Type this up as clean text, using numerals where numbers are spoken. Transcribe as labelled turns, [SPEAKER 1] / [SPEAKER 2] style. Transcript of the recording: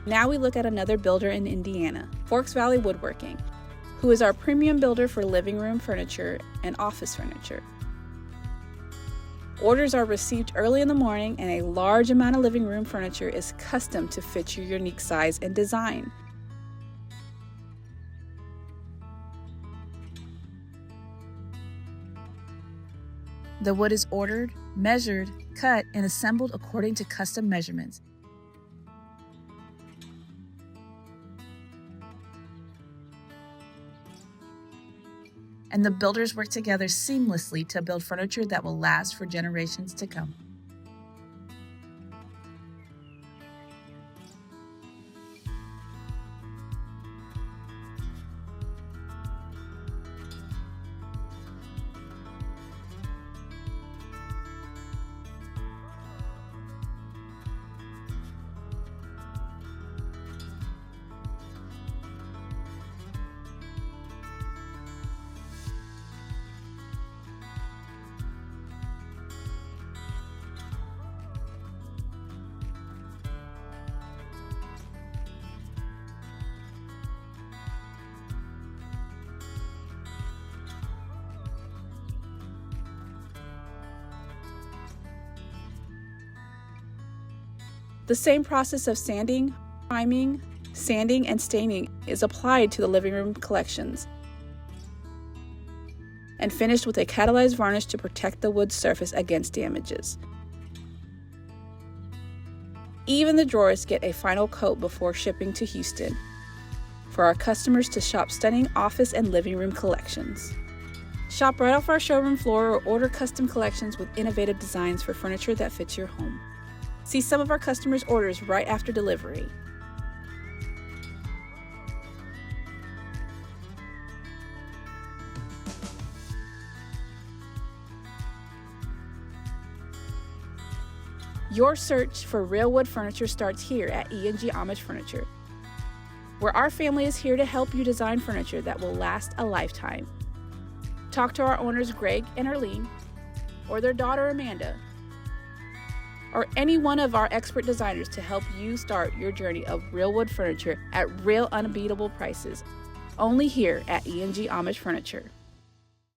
[SPEAKER 1] Now we look at another builder in Indiana, Forks Valley Woodworking, who is our premium builder for living room furniture and office furniture. Orders are received early in the morning, and a large amount of living room furniture is custom to fit your unique size and design. The wood is ordered, measured, cut, and assembled according to custom measurements. And the builders work together seamlessly to build furniture that will last for generations to come. The same process of sanding, priming, sanding, and staining is applied to the living room collections and finished with a catalyzed varnish to protect the wood surface against damages. Even the drawers get a final coat before shipping to Houston for our customers to shop stunning office and living room collections. Shop right off our showroom floor or order custom collections with innovative designs for furniture that fits your home. See some of our customers' orders right after delivery. Your search for real wood furniture starts here at E&G Amish Furniture, where our family is here to help you design furniture that will last a lifetime. Talk to our owners Greg and Arlene, or their daughter Amanda, or any one of our expert designers to help you start your journey of real wood furniture at real unbeatable prices, only here at E&G Amish Furniture.